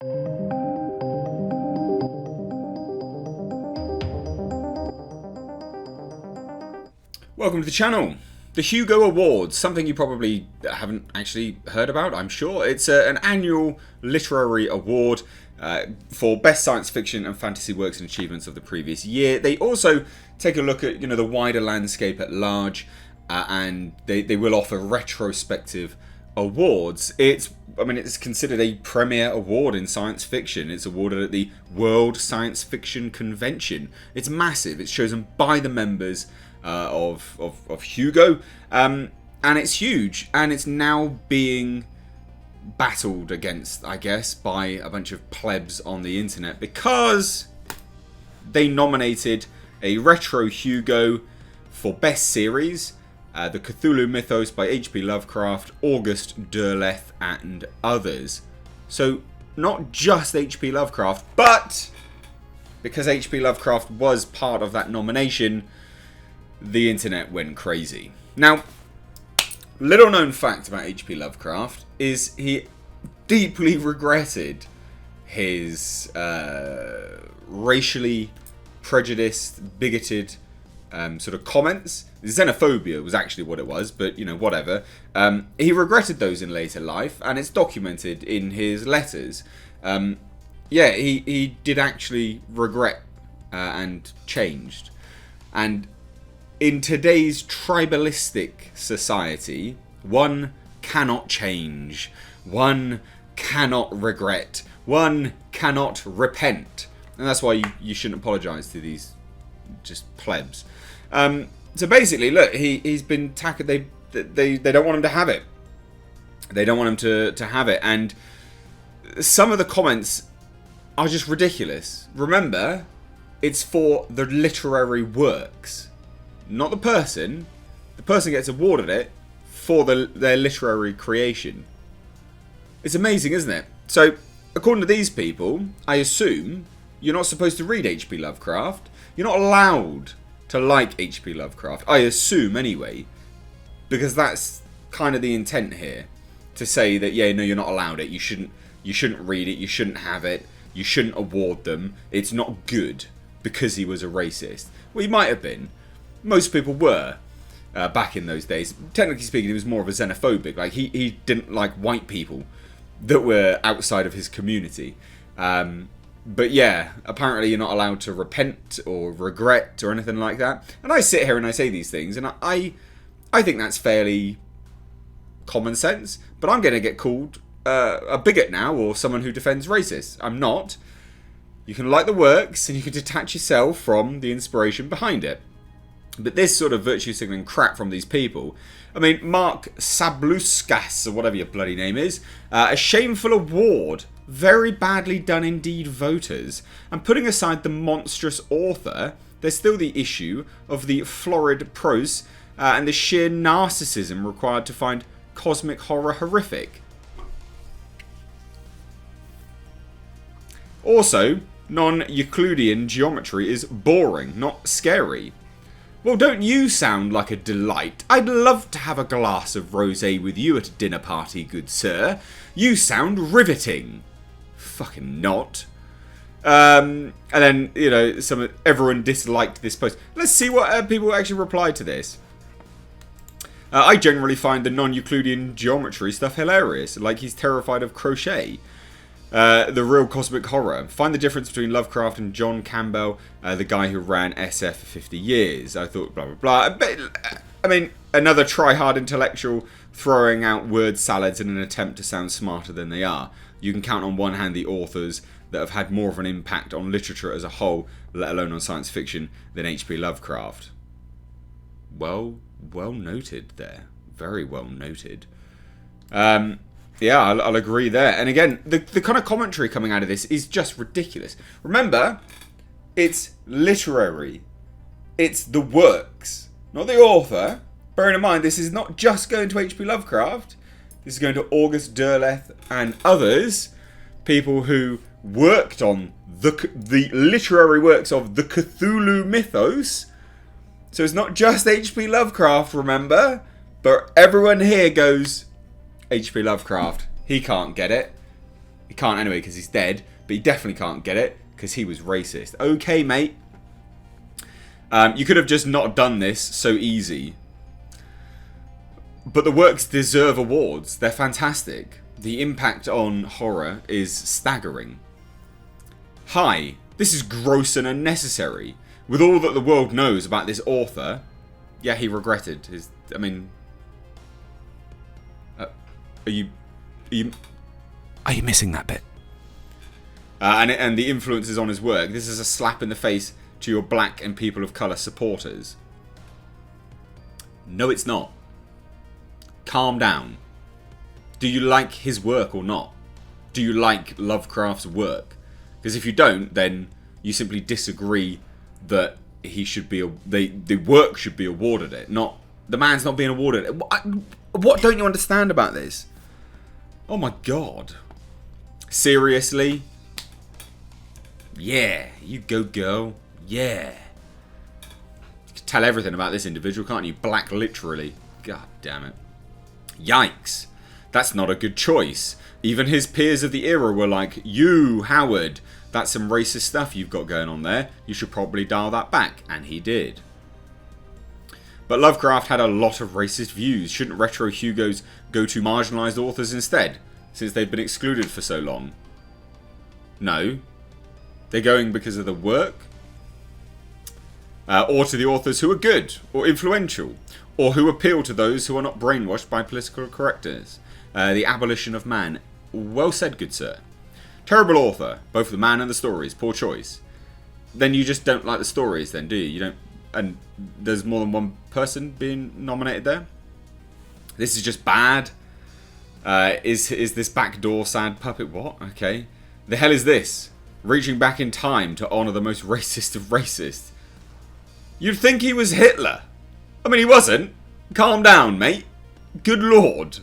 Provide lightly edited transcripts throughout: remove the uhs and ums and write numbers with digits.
Welcome to the channel. The Hugo Awards, something you probably haven't actually heard about, I'm sure. It's an annual literary award for best science fiction and fantasy works and achievements of the previous year. They also take a look at the wider landscape at large, and they will offer retrospective awards. It's considered a premier award in science fiction. It's awarded at the World Science Fiction Convention. It's massive. It's chosen by the members of Hugo, and it's huge, and it's now being battled against, I guess, by a bunch of plebs on the internet because they nominated a retro Hugo for best series, the Cthulhu mythos by H.P Lovecraft, August Derleth, and others. So not just H.P Lovecraft, but because H.P Lovecraft was part of that nomination, the internet went crazy. Now, little known fact about H.P Lovecraft is he deeply regretted his racially prejudiced, bigoted sort of comments. Xenophobia was actually what it was, but whatever. He regretted those in later life, and it's documented in his letters. He did actually regret and changed. And in today's tribalistic society, one cannot change, one cannot regret, one cannot repent. And that's why you shouldn't apologise to these just plebs. So basically, look, he's been tackled. They don't want him to have it. They don't want him to have it. And some of the comments are just ridiculous. Remember, it's for the literary works. Not the person. The person gets awarded it for their literary creation. It's amazing, isn't it? So, according to these people, I assume you're not supposed to read H.P. Lovecraft. You're not allowed to like H.P. Lovecraft. I assume, anyway. Because that's kind of the intent here. To say that, you're not allowed it. You shouldn't read it. You shouldn't have it. You shouldn't award them. It's not good because he was a racist. Well, he might have been. Most people were back in those days. Technically speaking, he was more of a xenophobic. Like he didn't like white people that were outside of his community. But yeah, apparently you're not allowed to repent or regret or anything like that. And I sit here and I say these things, and I think that's fairly common sense. But I'm going to get called a bigot now, or someone who defends racists. I'm not. You can like the works, and you can detach yourself from the inspiration behind it. But this sort of virtue signaling crap from these people, Mark Sabluskas, or whatever your bloody name is, a shameful award, very badly done indeed, voters. And putting aside the monstrous author, there's still the issue of the florid prose and the sheer narcissism required to find cosmic horror horrific. Also, non-Euclidean geometry is boring, not scary. Well, don't you sound like a delight? I'd love to have a glass of rosé with you at a dinner party, good sir. You sound riveting. Fucking not. And then, everyone disliked this post. Let's see what people actually replied to this. I generally find the non-Euclidean geometry stuff hilarious, like he's terrified of crochet. The real cosmic horror. Find the difference between Lovecraft and John Campbell, the guy who ran SF for 50 years. I thought blah, blah, blah. But, another try-hard intellectual throwing out word salads in an attempt to sound smarter than they are. You can count on one hand the authors that have had more of an impact on literature as a whole, let alone on science fiction, than H.P. Lovecraft. Well noted there. Very well noted. Yeah, I'll agree there. And again, the kind of commentary coming out of this is just ridiculous. Remember, it's literary. It's the works, not the author. Bearing in mind, this is not just going to H.P. Lovecraft. This is going to August Derleth and others. People who worked on the literary works of the Cthulhu mythos. So it's not just H.P. Lovecraft, remember? But everyone here goes, H.P. Lovecraft, he can't get it. He can't anyway because he's dead, but he definitely can't get it because he was racist. Okay, mate. You could have just not done this so easy. But the works deserve awards. They're fantastic. The impact on horror is staggering. Hi, this is gross and unnecessary. With all that the world knows about this author, yeah, he regretted his. I mean, are you missing that bit? And the influences on his work. This is a slap in the face to your black and people of colour supporters. No, it's not. Calm down. Do you like his work or not? Do you like Lovecraft's work? Because if you don't, then you simply disagree that he should be the work should be awarded it, not the man's not being awarded it. What don't you understand about this? Oh my god. Seriously? Yeah, you go girl. Yeah. You can tell everything about this individual, can't you? Black literally. God damn it. Yikes. That's not a good choice. Even his peers of the era were like, you, Howard, that's some racist stuff you've got going on there. You should probably dial that back. And he did. But Lovecraft had a lot of racist views. Shouldn't retro Hugos go to marginalised authors instead, since they've been excluded for so long? No. They're going because of the work? Or to the authors who are good, or influential, or who appeal to those who are not brainwashed by political correctness. The abolition of man. Well said, good sir. Terrible author, both the man and the stories. Poor choice. Then you just don't like the stories then, do you? You don't... And there's more than one person being nominated there? This is just bad. Is this backdoor sad puppet? What? Okay. The hell is this? Reaching back in time to honour the most racist of racists. You'd think he was Hitler. I mean, he wasn't. Calm down, mate. Good lord.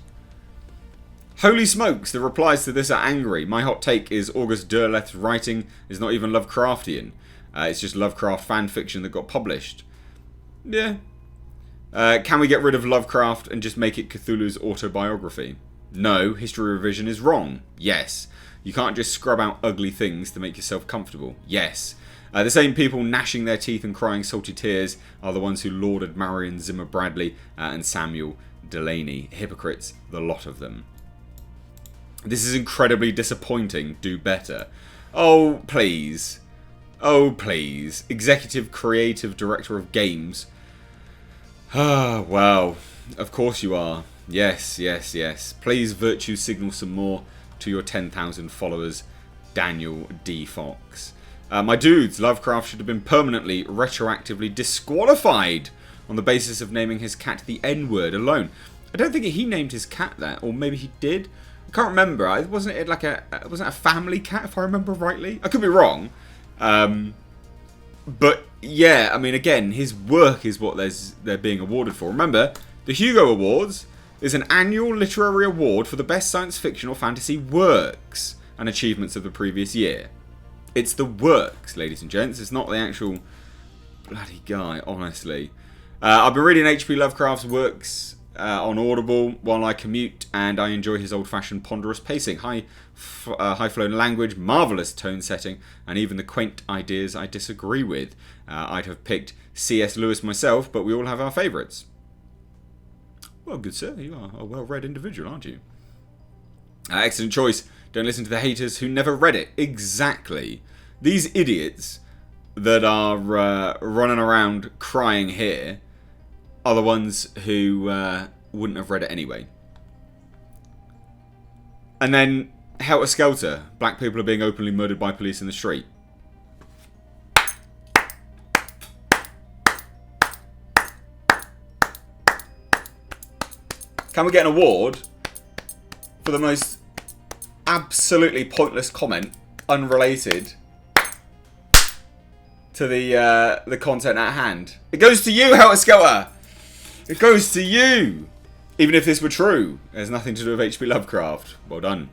Holy smokes, the replies to this are angry. My hot take is August Derleth's writing is not even Lovecraftian. It's just Lovecraft fan fiction that got published. Yeah. Can we get rid of Lovecraft and just make it Cthulhu's autobiography? No, history revision is wrong. Yes. You can't just scrub out ugly things to make yourself comfortable. Yes. The same people gnashing their teeth and crying salty tears are the ones who lauded Marion Zimmer Bradley and Samuel Delaney. Hypocrites, the lot of them. This is incredibly disappointing. Do better. Oh, please. Oh, please. Executive Creative Director of Games. Ah, well, of course you are. Yes, yes, yes. Please virtue signal some more to your 10,000 followers, Daniel D. Fox. My dudes, Lovecraft should have been permanently, retroactively disqualified on the basis of naming his cat the N-word alone. I don't think he named his cat that, or maybe he did. I can't remember. Wasn't it like wasn't a family cat, if I remember rightly? I could be wrong. But yeah, I mean, again, his work is what they're being awarded for. Remember, the Hugo Awards is an annual literary award for the best science fiction or fantasy works and achievements of the previous year. It's the works, ladies and gents. It's not the actual bloody guy, honestly. I've been reading H.P. Lovecraft's works on Audible while I commute, and I enjoy his old-fashioned ponderous pacing, high-flown language, marvellous tone setting, and even the quaint ideas I disagree with. I'd have picked C.S. Lewis myself, but we all have our favourites. Well, good sir, you are a well-read individual, aren't you? Excellent choice. Don't listen to the haters who never read it. Exactly. These idiots that are running around crying here are the ones who wouldn't have read it anyway. And then, Helter Skelter. Black people are being openly murdered by police in the street. Can we get an award for the most absolutely pointless comment, unrelated to the content at hand? It goes to you, Helter Skelter! It goes to you! Even if this were true, it has nothing to do with H.P. Lovecraft. Well done.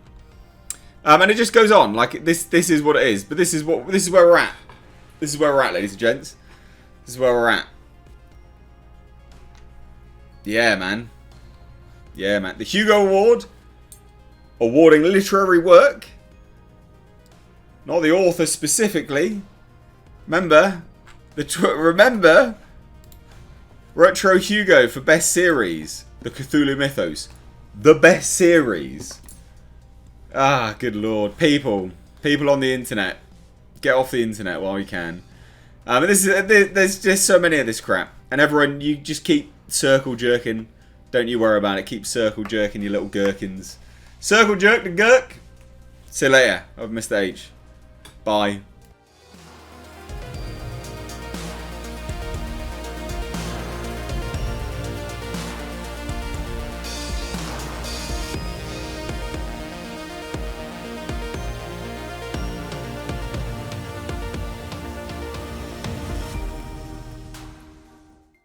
And it just goes on, like, this is what it is. But this is where we're at. This is where we're at, ladies and gents. This is where we're at. Yeah, man. Yeah, man. The Hugo Award, awarding literary work, Not the author specifically. Remember, remember, Retro Hugo for best series, the Cthulhu Mythos, the best series. Ah, good lord, people on the internet, get off the internet while you can. There's just so many of this crap, and everyone, you just keep circle jerking. Don't you worry about it. Keep circle jerking, you little gherkins. Circle jerk the gherk. See you later. I've Mr. H. Bye.